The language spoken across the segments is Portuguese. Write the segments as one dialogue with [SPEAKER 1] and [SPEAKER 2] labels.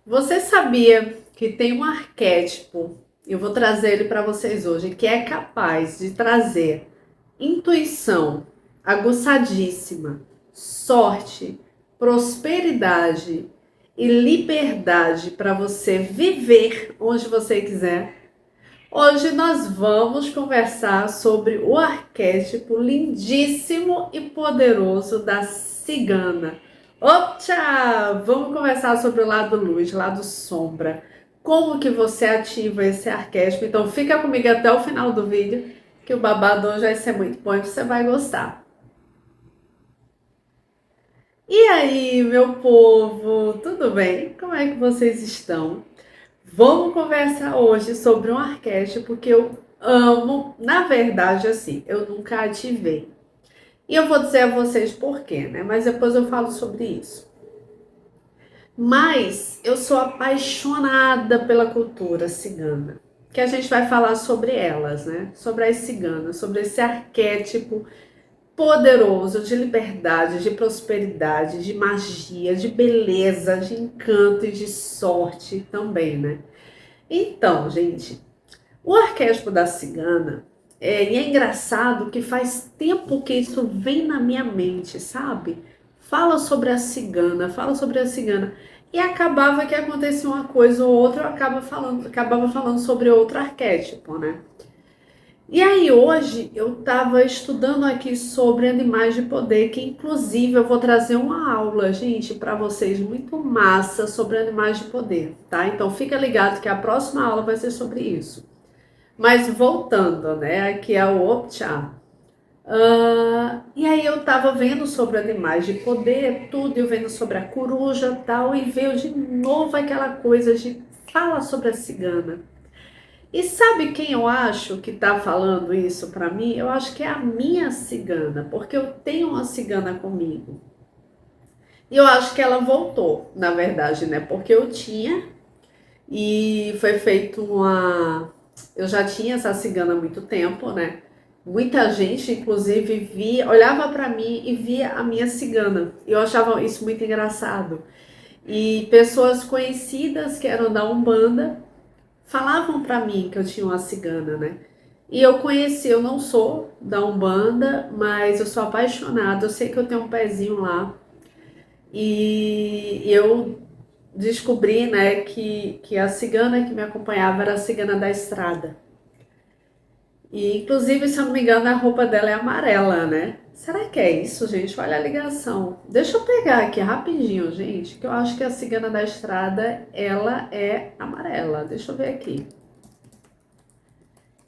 [SPEAKER 1] Você sabia que tem um arquétipo, eu vou trazer ele para vocês hoje, que é capaz de trazer intuição aguçadíssima, sorte, prosperidade e liberdade para você viver onde você quiser? Hoje nós vamos conversar sobre o arquétipo lindíssimo e poderoso da cigana. Opa! Vamos conversar sobre o lado luz, lado sombra. Como que você ativa esse arquétipo? Então fica comigo até o final do vídeo, que o babado hoje vai ser muito bom e você vai gostar. E aí, meu povo, tudo bem? Como é que vocês estão? Vamos conversar hoje sobre um arquétipo que eu amo. Na verdade, assim, eu nunca ativei. E eu vou dizer a vocês por quê, né? Mas depois eu falo sobre isso. Mas eu sou apaixonada pela cultura cigana. Que a gente vai falar sobre elas, né? Sobre as ciganas, sobre esse arquétipo poderoso de liberdade, de prosperidade, de magia, de beleza, de encanto e de sorte também, né? Então, gente, o arquétipo da cigana, e é engraçado que faz tempo que isso vem na minha mente, sabe? Fala sobre a cigana. E acabava que acontecia uma coisa ou outra, acabava falando sobre outro arquétipo, né? E aí hoje eu estava estudando aqui sobre animais de poder, que inclusive eu vou trazer uma aula, gente, para vocês muito massa sobre animais de poder, tá? Então fica ligado que a próxima aula vai ser sobre isso. Mas voltando, né, aqui ao Opcha. E aí eu tava vendo sobre animais de poder, tudo, eu vendo sobre a coruja e tal, e veio de novo aquela coisa de fala sobre a cigana. E sabe quem eu acho que tá falando isso pra mim? Eu acho que é a minha cigana, porque eu tenho uma cigana comigo. E eu acho que ela voltou, na verdade, né? Porque eu tinha e foi feito uma. Eu já tinha essa cigana há muito tempo, né? Muita gente, inclusive, olhava pra mim e via a minha cigana. E eu achava isso muito engraçado. E pessoas conhecidas que eram da Umbanda falavam pra mim que eu tinha uma cigana, né? E eu conheci, eu não sou da Umbanda, mas eu sou apaixonada. Eu sei que eu tenho um pezinho lá. E eu descobri, né, que a cigana que me acompanhava era a cigana da estrada. E, inclusive, se eu não me engano, a roupa dela é amarela, né? Será que é isso, gente? Olha a ligação. Deixa eu pegar aqui rapidinho, gente, que eu acho que a cigana da estrada, ela é amarela. Deixa eu ver aqui.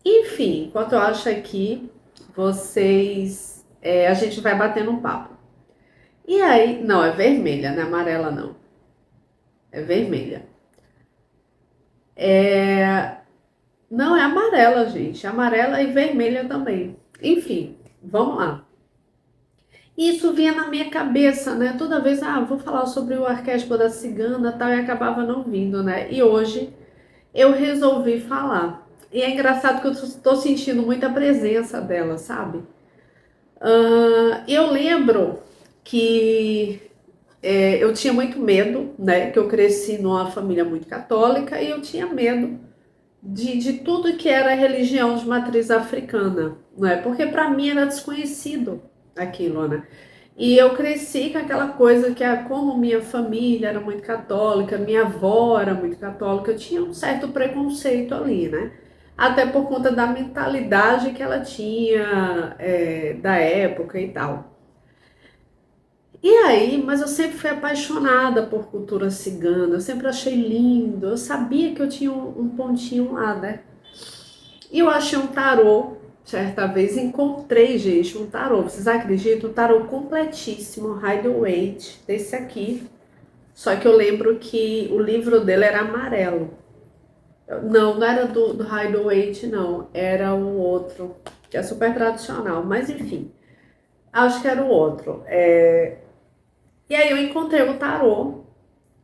[SPEAKER 1] Enfim, enquanto eu acho aqui, a gente vai batendo um papo. E aí, não, é vermelha, não é amarela, não. É vermelha. Não, é amarela, gente. Amarela e vermelha também. Enfim, vamos lá. Isso vinha na minha cabeça, né? Toda vez, vou falar sobre o arquétipo da cigana, tal, e acabava não vindo, né? E hoje eu resolvi falar. E é engraçado que eu tô sentindo muita presença dela, sabe? Eu lembro que eu tinha muito medo, né? Que eu cresci numa família muito católica e eu tinha medo de tudo que era religião de matriz africana, não é? Porque para mim era desconhecido aquilo, né? E eu cresci com aquela coisa que como minha família era muito católica, minha avó era muito católica, eu tinha um certo preconceito ali, né? Até por conta da mentalidade que ela tinha, da época e tal. E aí, mas eu sempre fui apaixonada por cultura cigana, eu sempre achei lindo, eu sabia que eu tinha um pontinho lá, né? E eu achei um tarô, certa vez encontrei, gente, um tarô, vocês acreditam? Um tarô completíssimo, Rider-Waite, desse aqui. Só que eu lembro que o livro dele era amarelo. Não, não era do Rider-Waite, não, era o outro, que é super tradicional, mas enfim, acho que era o outro. E aí eu encontrei o tarô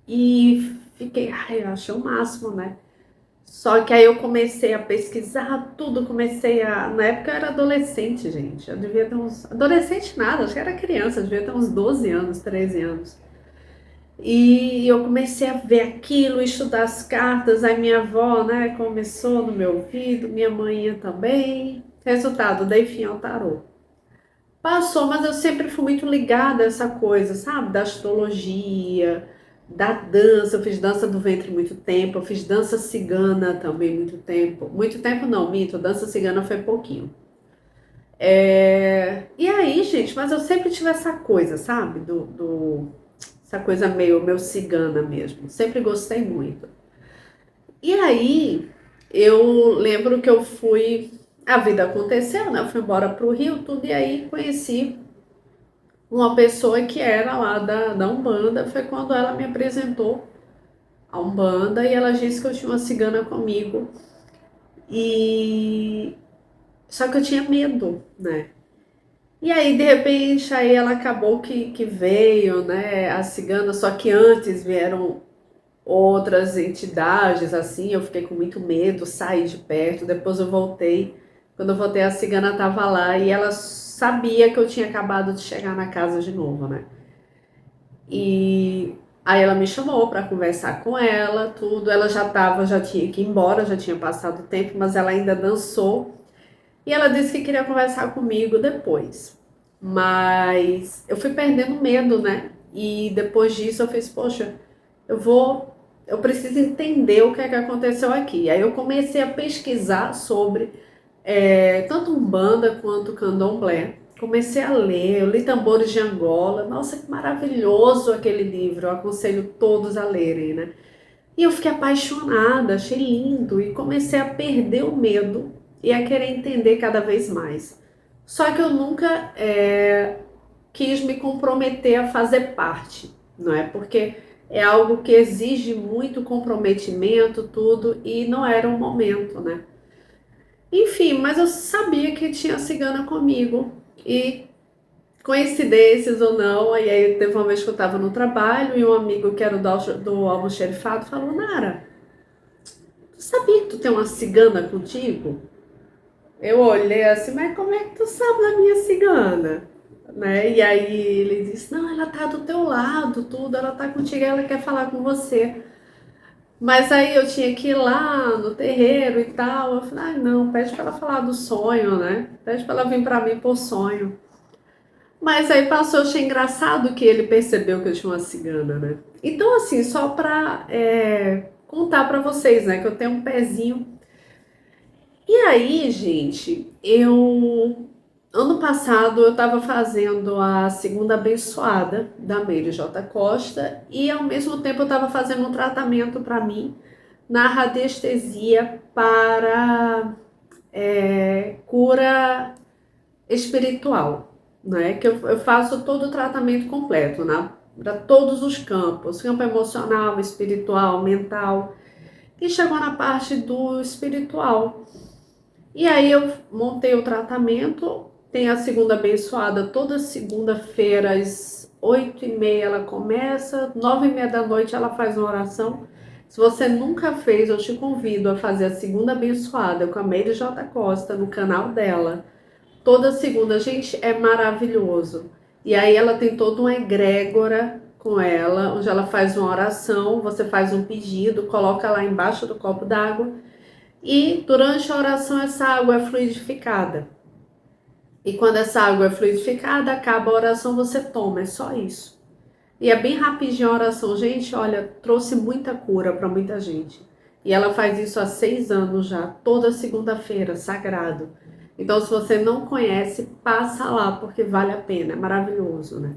[SPEAKER 1] e fiquei, eu achei o máximo, né? Só que aí eu comecei a pesquisar tudo, Na época eu era adolescente, gente. Eu devia ter uns. Adolescente nada, acho que era criança, eu devia ter uns 12 anos, 13 anos. E eu comecei a ver aquilo, estudar as cartas, aí minha avó, né, começou no meu ouvido, minha mãe também. Resultado, dei fim ao tarô. Passou, mas eu sempre fui muito ligada a essa coisa, sabe? Da astrologia, da dança. Eu fiz dança do ventre muito tempo, eu fiz dança cigana também muito tempo. Muito tempo não, minto, dança cigana foi pouquinho. E aí, gente, mas eu sempre tive essa coisa, sabe? Essa coisa meio cigana mesmo. Sempre gostei muito. E aí, eu lembro que eu fui. A vida aconteceu, né? Eu fui embora pro Rio, tudo, e aí conheci uma pessoa que era lá da Umbanda. Foi quando ela me apresentou a Umbanda e ela disse que eu tinha uma cigana comigo. E só que eu tinha medo, né? E aí, de repente, aí ela acabou que veio, né, a cigana, só que antes vieram outras entidades, assim, eu fiquei com muito medo, saí de perto, depois eu voltei. Quando eu voltei, a cigana estava lá e ela sabia que eu tinha acabado de chegar na casa de novo, né? E aí ela me chamou para conversar com ela, tudo. Ela já tinha que ir embora, já tinha passado o tempo, mas ela ainda dançou. E ela disse que queria conversar comigo depois. Mas eu fui perdendo medo, né? E depois disso eu fiz, poxa, eu preciso entender o que é que aconteceu aqui. Aí eu comecei a pesquisar sobre tanto Umbanda quanto Candomblé. Comecei a ler, eu li Tambores de Angola. Nossa, que maravilhoso aquele livro. Eu aconselho todos a lerem, né? E eu fiquei apaixonada, achei lindo e comecei a perder o medo e a querer entender cada vez mais. Só que eu nunca quis me comprometer a fazer parte, não é? Porque é algo que exige muito comprometimento, tudo, e não era o momento, né? Enfim, mas eu sabia que tinha cigana comigo e coincidências ou não, aí teve uma vez que eu estava no trabalho e um amigo que era do almoxerifado falou, Nara, tu sabia que tu tem uma cigana contigo? Eu olhei assim, mas como é que tu sabe da minha cigana? Né? E aí ele disse, não, ela tá do teu lado, tudo, ela tá contigo, ela quer falar com você. Mas aí eu tinha que ir lá no terreiro e tal. Eu falei, ah, não, pede pra ela falar do sonho, né? Pede pra ela vir pra mim por sonho. Mas aí passou, eu achei engraçado que ele percebeu que eu tinha uma cigana, né? Então, assim, só pra contar pra vocês, né, que eu tenho um pezinho. E aí, gente, ano passado eu estava fazendo a segunda abençoada da Meire J. Costa e ao mesmo tempo eu estava fazendo um tratamento para mim na radiestesia para cura espiritual, né? Que eu faço todo o tratamento completo, né? Para todos os campos, campo emocional, espiritual, mental. E chegou na parte do espiritual. E aí eu montei o tratamento, tem a segunda abençoada toda segunda-feira às 8h30 ela começa, 9h30 da noite ela faz uma oração. Se você nunca fez, eu te convido a fazer a segunda abençoada com a Meire J. Costa no canal dela. Toda segunda, gente, é maravilhoso. E aí ela tem toda uma egrégora com ela, onde ela faz uma oração, você faz um pedido, coloca lá embaixo do copo d'água e durante a oração essa água é fluidificada. E quando essa água é fluidificada, acaba a oração, você toma, é só isso. E é bem rapidinho a oração. Gente, olha, trouxe muita cura para muita gente. E ela faz isso há 6 anos já, toda segunda-feira, sagrado. Então, se você não conhece, passa lá, porque vale a pena, é maravilhoso, né?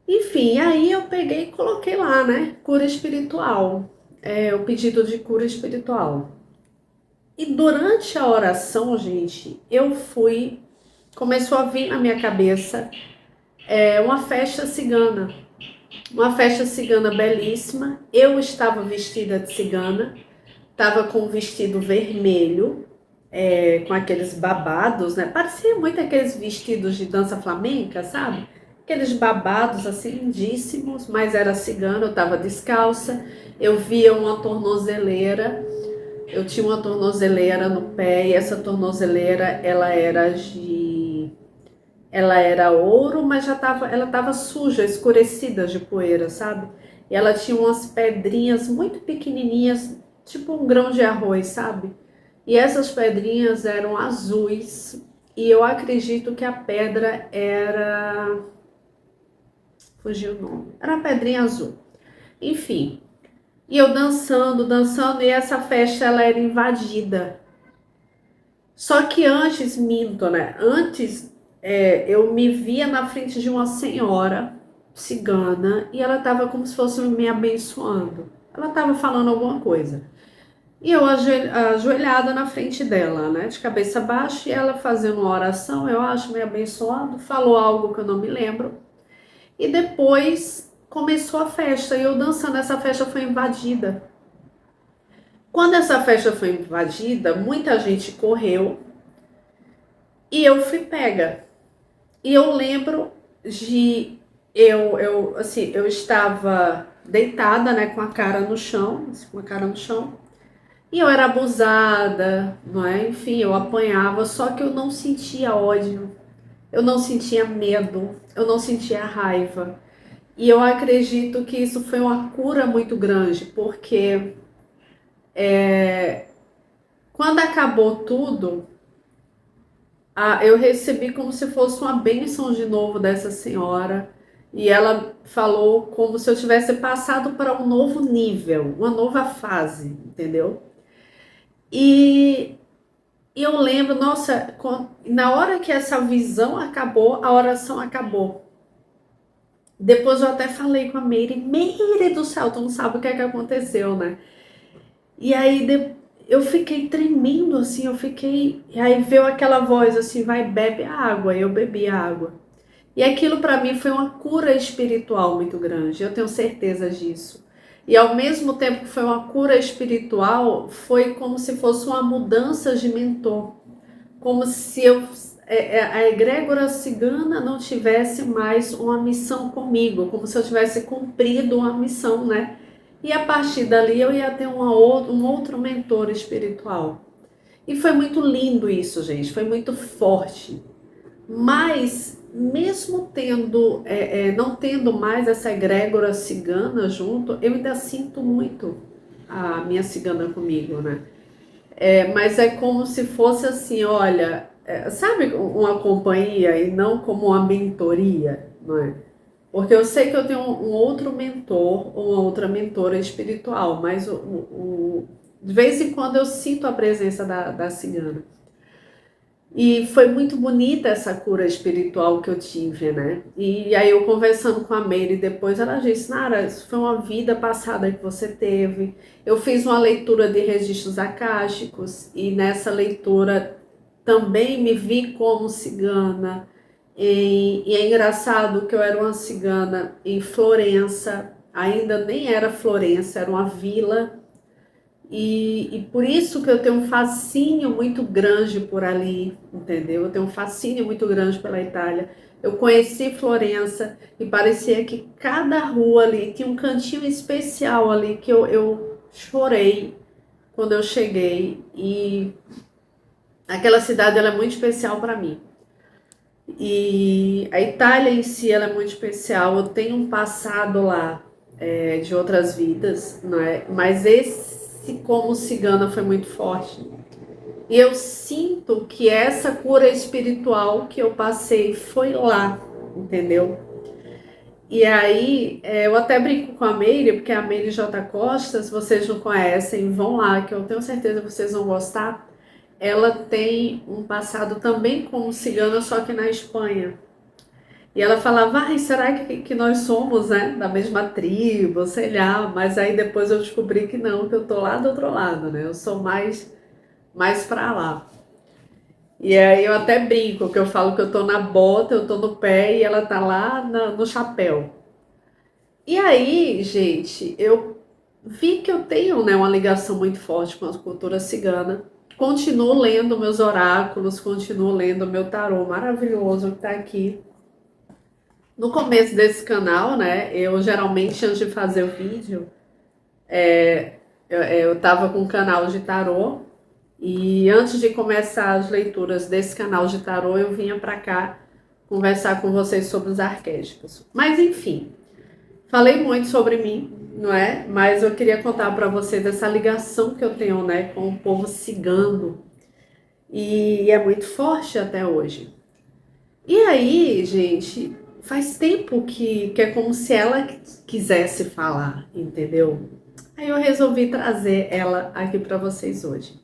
[SPEAKER 1] Enfim, aí eu peguei e coloquei lá, né? Cura espiritual. O pedido de cura espiritual. E durante a oração, gente, começou a vir na minha cabeça uma festa cigana. Uma festa cigana belíssima. Eu estava vestida de cigana, estava com um vestido vermelho, com aqueles babados, né? Parecia muito aqueles vestidos de dança flamenca, sabe? Aqueles babados assim lindíssimos, mas era cigana, eu estava descalça. Eu via uma tornozeleira. Eu tinha uma tornozeleira no pé e essa tornozeleira ela era ouro, mas ela estava suja, escurecida de poeira, sabe? E ela tinha umas pedrinhas muito pequenininhas, tipo um grão de arroz, sabe? E essas pedrinhas eram azuis. E eu acredito que a pedra era... Fugiu o nome. Era uma pedrinha azul. Enfim. E eu dançando, dançando, e essa festa ela era invadida. Só que antes, minto, né? Antes eu me via na frente de uma senhora cigana e ela tava como se fosse me abençoando. Ela tava falando alguma coisa. E eu ajoelhada na frente dela, né? De cabeça baixa, e ela fazendo uma oração, eu acho, me abençoando, falou algo que eu não me lembro. E depois começou a festa, e eu dançando, essa festa foi invadida. Quando essa festa foi invadida, muita gente correu e eu fui pega. E eu lembro de assim, eu estava deitada, né, com a cara no chão, assim, com a cara no chão, e eu era abusada, não é? Enfim, eu apanhava, só que eu não sentia ódio, eu não sentia medo, eu não sentia raiva. E eu acredito que isso foi uma cura muito grande, porque quando acabou tudo, eu recebi como se fosse uma bênção de novo dessa senhora. E ela falou como se eu tivesse passado para um novo nível, uma nova fase, entendeu? E, e eu lembro, nossa, na hora que essa visão acabou, a oração acabou. Depois eu até falei com a Meire, Meire do céu, tu não sabe o que é que aconteceu, né? E aí eu fiquei tremendo assim, eu fiquei. E aí veio aquela voz assim, vai, bebe a água. Eu bebi a água. E aquilo para mim foi uma cura espiritual muito grande, eu tenho certeza disso. E ao mesmo tempo que foi uma cura espiritual, foi como se fosse uma mudança de mentor. Como se a egrégora cigana não tivesse mais uma missão comigo, como se eu tivesse cumprido uma missão, né? E a partir dali eu ia ter um outro mentor espiritual. E foi muito lindo isso, gente, foi muito forte. Mas, mesmo não tendo mais essa egrégora cigana junto, eu ainda sinto muito a minha cigana comigo, né? Mas é como se fosse assim, olha, sabe, uma companhia e não como uma mentoria, não é? Porque eu sei que eu tenho um outro mentor ou uma outra mentora espiritual, mas de vez em quando eu sinto a presença da cigana. E foi muito bonita essa cura espiritual que eu tive, né? E aí eu conversando com a Meire depois, ela disse, Nara, isso foi uma vida passada que você teve. Eu fiz uma leitura de registros acásticos e nessa leitura também me vi como cigana. E é engraçado que eu era uma cigana em Florença, ainda nem era Florença, era uma vila. E por isso que eu tenho um fascínio muito grande por ali, entendeu? Eu tenho um fascínio muito grande pela Itália. Eu conheci Florença e parecia que cada rua ali tinha um cantinho especial ali que eu chorei quando eu cheguei. E aquela cidade ela é muito especial para mim. E a Itália em si ela é muito especial. Eu tenho um passado lá de outras vidas, não é? Mas esse como cigana foi muito forte. E eu sinto que essa cura espiritual que eu passei foi lá, entendeu? E aí, eu até brinco com a Meire, porque a Meire J. Costa, se vocês não conhecem, vão lá, que eu tenho certeza que vocês vão gostar. Ela tem um passado também como cigana, só que na Espanha. E ela falava, ai, será que nós somos, né, da mesma tribo, sei lá. Mas aí depois eu descobri que não, que eu tô lá do outro lado, né? Eu sou mais pra lá. E aí eu até brinco, que eu falo que eu tô na bota, eu tô no pé e ela tá lá no chapéu. E aí, gente, eu vi que eu tenho, né, uma ligação muito forte com a cultura cigana. Continuo lendo meus oráculos, continuo lendo meu tarô maravilhoso que tá aqui. No começo desse canal, né, eu geralmente antes de fazer o vídeo, eu tava com um canal de tarô e antes de começar as leituras desse canal de tarô, eu vinha para cá conversar com vocês sobre os arquétipos. Mas enfim, falei muito sobre mim, não é? Mas eu queria contar para vocês essa ligação que eu tenho, né, com o povo cigano. E é muito forte até hoje. E aí, gente, faz tempo que é como se ela quisesse falar, entendeu? Aí eu resolvi trazer ela aqui para vocês hoje.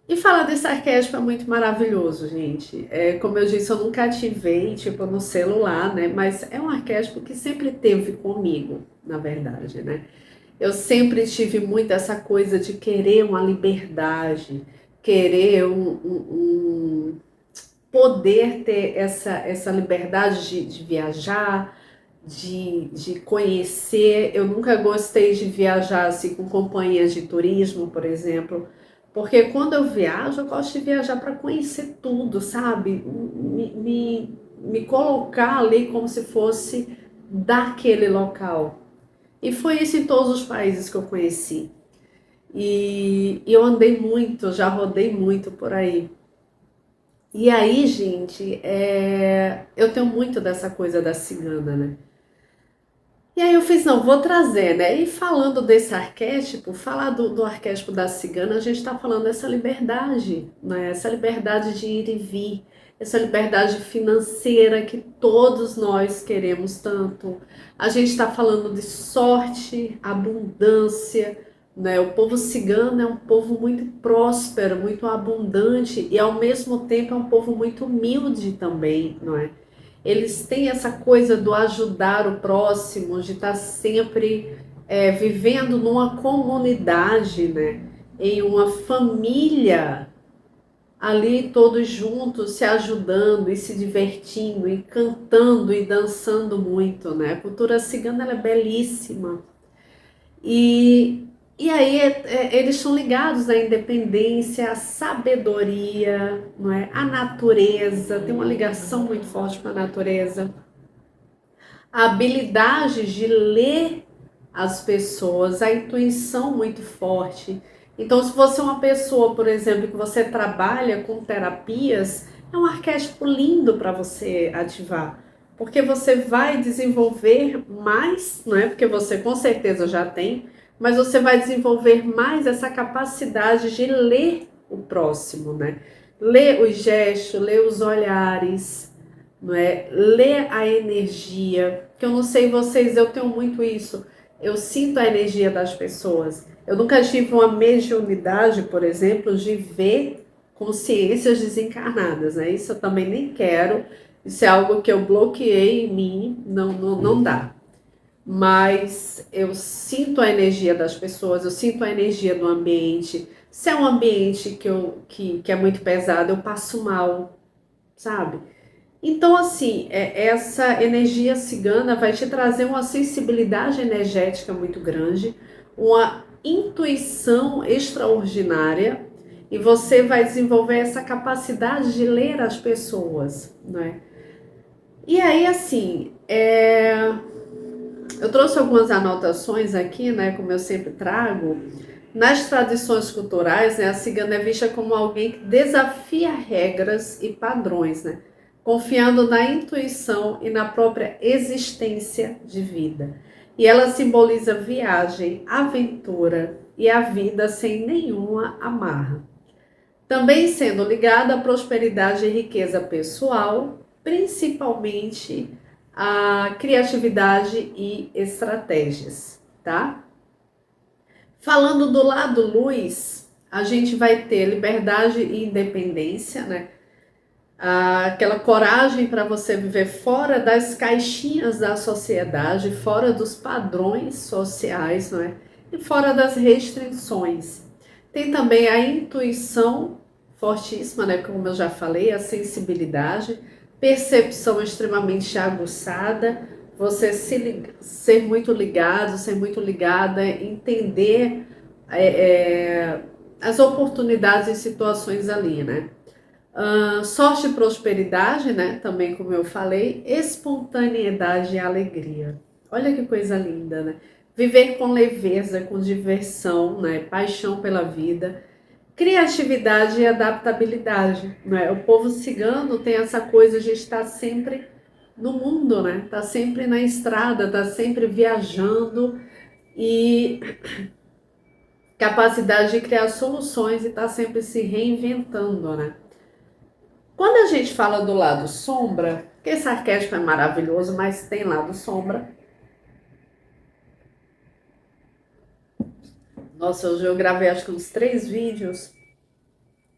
[SPEAKER 1] E falar desse arquétipo é muito maravilhoso, gente. Como eu disse, eu nunca ativei, tipo, no celular, né? Mas é um arquétipo que sempre teve comigo, na verdade, né? Eu sempre tive muito essa coisa de querer uma liberdade, querer poder ter essa liberdade de viajar, de conhecer. Eu nunca gostei de viajar assim com companhias de turismo, por exemplo, porque quando eu viajo, eu gosto de viajar para conhecer tudo, sabe? Me colocar ali como se fosse daquele local. E foi isso em todos os países que eu conheci. E eu andei muito, já rodei muito por aí. E aí, gente, eu tenho muito dessa coisa da cigana, né? E aí eu fiz, não, vou trazer, né? E falando desse arquétipo, falar do arquétipo da cigana, a gente está falando dessa liberdade, né? Essa liberdade de ir e vir, essa liberdade financeira que todos nós queremos tanto. A gente está falando de sorte, abundância, né? O povo cigano é um povo muito próspero, muito abundante e ao mesmo tempo é um povo muito humilde também, não é? Eles têm essa coisa do ajudar o próximo, de estar sempre vivendo numa comunidade, né? Em uma família, ali todos juntos, se ajudando e se divertindo, e cantando e dançando muito, né? A cultura cigana ela é belíssima. E, e aí eles são ligados à independência, à sabedoria, não é? À natureza, tem uma ligação muito forte com a natureza, a habilidade de ler as pessoas, a intuição muito forte. Então, se você é uma pessoa, por exemplo, que você trabalha com terapias, é um arquétipo lindo para você ativar, porque você vai desenvolver mais, não é? Porque você com certeza já tem, mas você vai desenvolver mais essa capacidade de ler o próximo, né? Ler os gestos, ler os olhares, não é? Ler a energia, que eu não sei vocês, eu tenho muito isso. Eu sinto a energia das pessoas. Eu nunca tive uma mediunidade, por exemplo, de ver consciências desencarnadas, né? Isso eu também nem quero. Isso é algo que eu bloqueei em mim, não dá. Mas eu sinto a energia das pessoas, eu sinto a energia do ambiente. Se é um ambiente que é muito pesado, eu passo mal, sabe? Então, assim, essa energia cigana vai te trazer uma sensibilidade energética muito grande, uma intuição extraordinária, e você vai desenvolver essa capacidade de ler as pessoas, né? E aí, assim, eu trouxe algumas anotações aqui, né, como eu sempre trago. Nas tradições culturais, né, a cigana é vista como alguém que desafia regras e padrões, né, confiando na intuição e na própria existência de vida. E ela simboliza viagem, aventura e a vida sem nenhuma amarra. Também sendo ligada à prosperidade e riqueza pessoal, principalmente a criatividade e estratégias, tá? Falando do lado luz, a gente vai ter liberdade e independência, né? Aquela coragem para você viver fora das caixinhas da sociedade, fora dos padrões sociais, não é? E fora das restrições. Tem também a intuição fortíssima, né? Como eu já falei, a sensibilidade, percepção extremamente aguçada, você ser muito ligado, ser muito ligada, entender as oportunidades e situações ali, né? Sorte e prosperidade, né? Também, como eu falei, espontaneidade e alegria. Olha que coisa linda, né? Viver com leveza, com diversão, né? Paixão pela vida, criatividade e adaptabilidade, né? O povo cigano tem essa coisa de estar sempre no mundo, né? Tá sempre na estrada, tá sempre viajando e capacidade de criar soluções e tá sempre se reinventando, né? Quando a gente fala do lado sombra, que esse arquétipo é maravilhoso, mas tem lado sombra. Nossa, hoje eu gravei acho que uns 3 vídeos,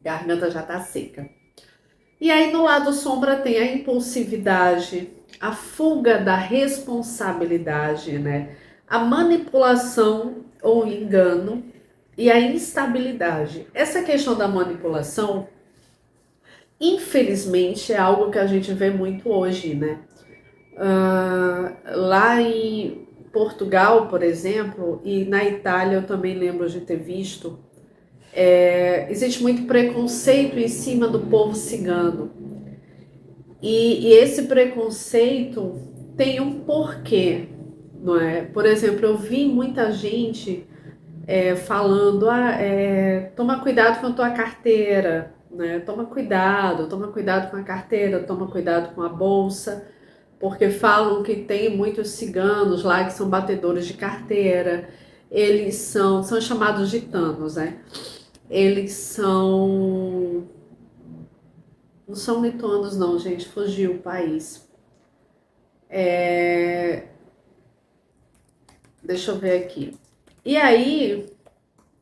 [SPEAKER 1] garganta já tá seca. E aí no lado sombra tem a impulsividade, a fuga da responsabilidade, né? A manipulação ou engano e a instabilidade. Essa questão da manipulação, infelizmente, é algo que a gente vê muito hoje, né? Lá em Portugal, por exemplo, e na Itália eu também lembro de ter visto, existe muito preconceito em cima do povo cigano. E esse preconceito tem um porquê, não é? Por exemplo, eu vi muita gente falando, toma cuidado com a tua carteira, né? Toma cuidado com a carteira, toma cuidado com a bolsa, porque falam que tem muitos ciganos lá que são batedores de carteira, eles são chamados gitanos, né? Eles não são lituanos não, gente, fugiu o país. Deixa eu ver aqui. E aí,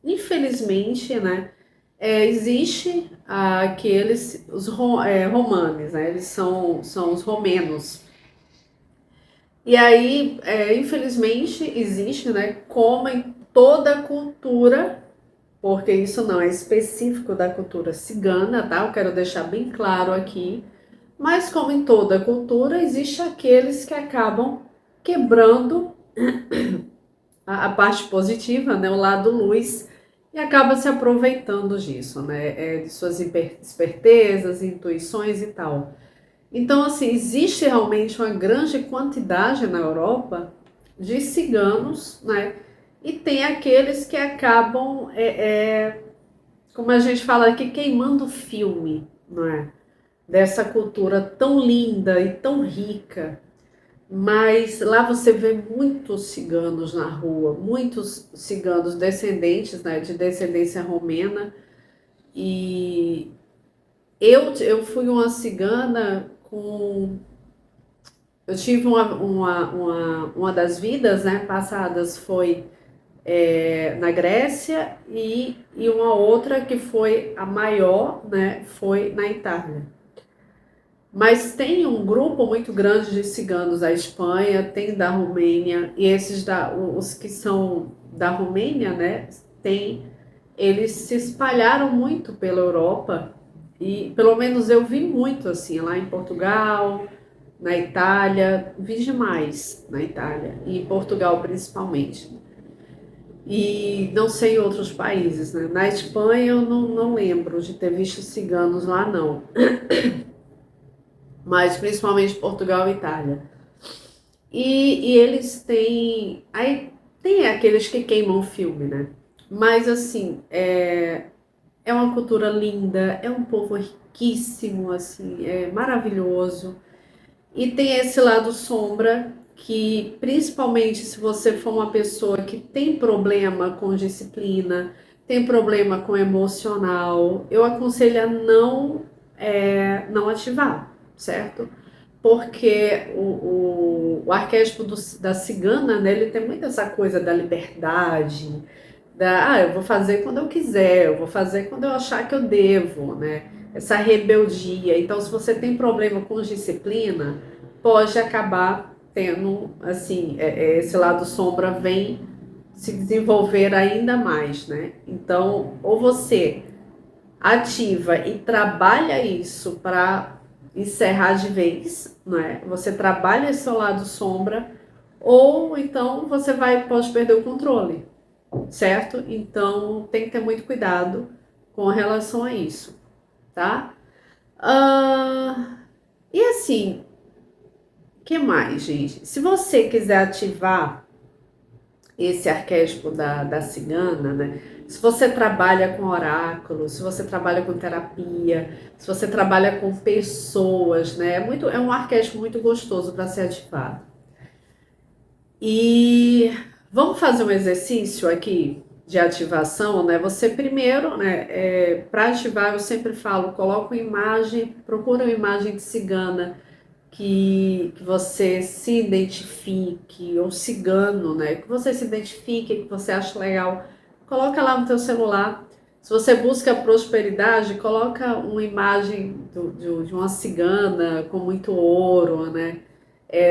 [SPEAKER 1] infelizmente, né, existe os romanes, né, eles são os romenos. E aí, infelizmente, existe, né, como em toda cultura, porque isso não é específico da cultura cigana, tá? Eu quero deixar bem claro aqui. Mas como em toda cultura, existe aqueles que acabam quebrando a parte positiva, né, o lado luz, e acaba se aproveitando disso, né, de suas espertezas, intuições e tal. Então, assim, existe realmente uma grande quantidade na Europa de ciganos, né, e tem aqueles que acabam, como a gente fala aqui, queimando o filme, não é? Dessa cultura tão linda e tão rica. Mas lá você vê muitos ciganos na rua, muitos ciganos descendentes, né, de descendência romena. E eu fui uma cigana com. Eu tive uma das vidas, né, passadas foi na Grécia e uma outra que foi a maior, né, foi na Itália. Mas tem um grupo muito grande de ciganos da Espanha, tem da Romênia, e os que são da Romênia, né, eles se espalharam muito pela Europa, e pelo menos eu vi muito assim, lá em Portugal, na Itália, vi demais na Itália, e em Portugal principalmente. E não sei em outros países, né? Na Espanha eu não lembro de ter visto ciganos lá, não. Mas principalmente Portugal e Itália. E eles têm. Aí tem aqueles que queimam o filme, né? Mas assim, é uma cultura linda, é um povo riquíssimo, assim, é maravilhoso. E tem esse lado sombra, que principalmente se você for uma pessoa que tem problema com disciplina, tem problema com emocional, eu aconselho a não ativar, certo? Porque o arquétipo da cigana, né, ele tem muito essa coisa da liberdade, eu vou fazer quando eu quiser, eu vou fazer quando eu achar que eu devo, né? Essa rebeldia. Então, se você tem problema com disciplina, pode acabar tendo, assim, esse lado sombra vem se desenvolver ainda mais, né? Então, ou você ativa e trabalha isso para encerrar de vez, né? Você trabalha esse seu lado sombra, ou então você pode perder o controle, certo? Então tem que ter muito cuidado com relação a isso, tá? E assim, que mais, gente? Se você quiser ativar esse arquétipo da cigana, né? Se você trabalha com oráculos, se você trabalha com terapia, se você trabalha com pessoas, né? É um arquétipo muito gostoso para ser ativado. E vamos fazer um exercício aqui de ativação, né? Você primeiro, né? Para ativar, eu sempre falo, coloca uma imagem, procura uma imagem de cigana que você se identifique, ou cigano, né? Que você se identifique, que você acha legal. Coloca lá no teu celular. Se você busca prosperidade, coloca uma imagem de uma cigana com muito ouro, né?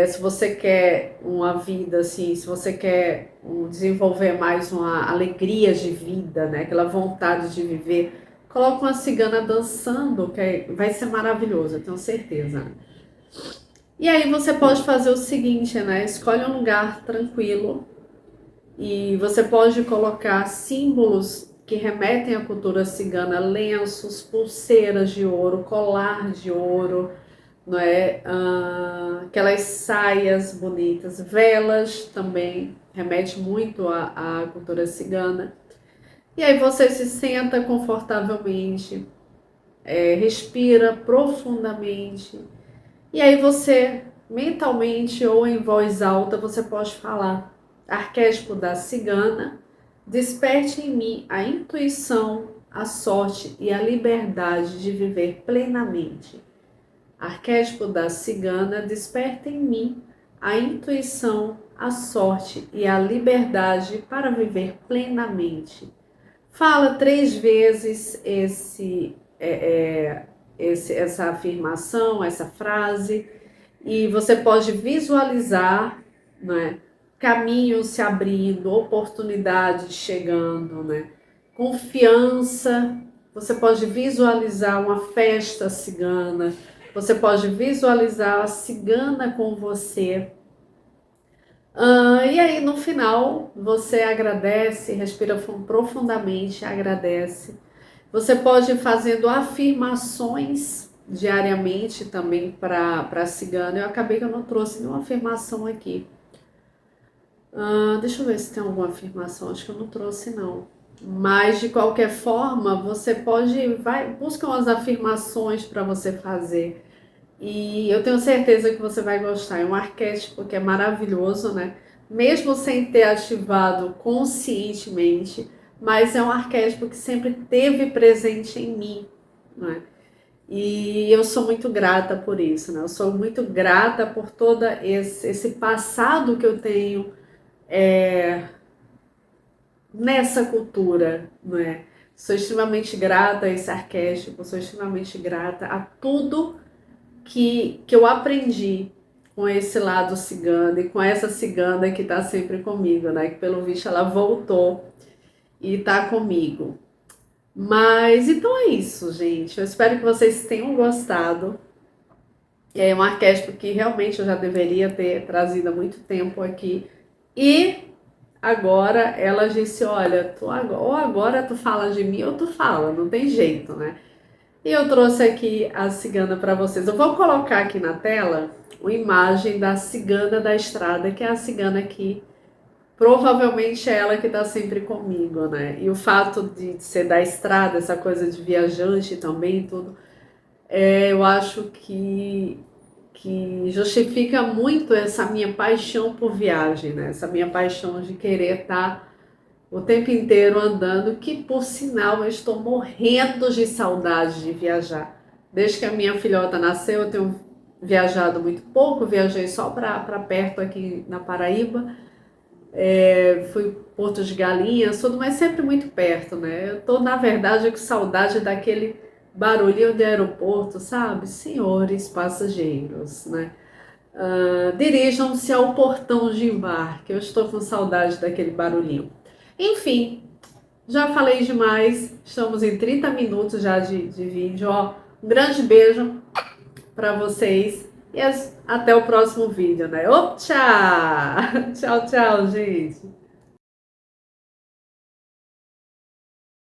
[SPEAKER 1] Se você quer uma vida assim, se você quer desenvolver mais uma alegria de vida, né? Aquela vontade de viver, coloca uma cigana dançando, vai ser maravilhoso, eu tenho certeza. E aí você pode fazer o seguinte, né? Escolhe um lugar tranquilo e você pode colocar símbolos que remetem à cultura cigana, lenços, pulseiras de ouro, colar de ouro, não é? Aquelas saias bonitas, velas também remete muito à cultura cigana. E aí você se senta confortavelmente, respira profundamente. E aí você, mentalmente ou em voz alta, você pode falar: arquétipo da cigana, desperte em mim a intuição, a sorte e a liberdade de viver plenamente. Arquétipo da cigana, desperta em mim a intuição, a sorte e a liberdade para viver plenamente. Fala 3 vezes essa afirmação, essa frase, e você pode visualizar, né, caminhos se abrindo, oportunidades chegando, né, confiança. Você pode visualizar uma festa cigana, você pode visualizar a cigana com você. E aí no final você agradece, respira profundamente, agradece. Você pode ir fazendo afirmações diariamente também para a cigana. Eu acabei que eu não trouxe nenhuma afirmação aqui. Deixa eu ver se tem alguma afirmação, acho que eu não trouxe não. Mas de qualquer forma, você busca umas afirmações para você fazer. E eu tenho certeza que você vai gostar. É um arquétipo que é maravilhoso, né? Mesmo sem ter ativado conscientemente, mas é um arquétipo que sempre teve presente em mim, né? E eu sou muito grata por isso, né? Eu sou muito grata por todo esse passado que eu tenho nessa cultura, né? Sou extremamente grata a esse arquétipo, sou extremamente grata a tudo que eu aprendi com esse lado cigano e com essa cigana que está sempre comigo, né? Que pelo visto ela voltou e está comigo. Mas então é isso, gente. Eu espero que vocês tenham gostado. É um arquétipo que realmente eu já deveria ter trazido há muito tempo aqui. E agora ela disse: olha, ou agora tu fala de mim ou tu fala, não tem jeito, né? E eu trouxe aqui a cigana para vocês. Eu vou colocar aqui na tela uma imagem da cigana da estrada, que é a cigana que provavelmente é ela que está sempre comigo, né? E o fato de ser da estrada, essa coisa de viajante também, tudo, eu acho que justifica muito essa minha paixão por viagem, né? Essa minha paixão de querer estar o tempo inteiro andando, que por sinal eu estou morrendo de saudade de viajar. Desde que a minha filhota nasceu, eu tenho viajado muito pouco, viajei só para perto aqui na Paraíba, fui Porto de Galinhas, tudo, mas sempre muito perto, né? Eu tô, na verdade, com saudade daquele barulhinho de aeroporto, sabe? Senhores passageiros, né? Dirijam-se ao portão de embarque, eu estou com saudade daquele barulhinho. Enfim, já falei demais, estamos em 30 minutos já de vídeo. Ó, um grande beijo para vocês e até o próximo vídeo, né? Tchau! Tchau, tchau, gente!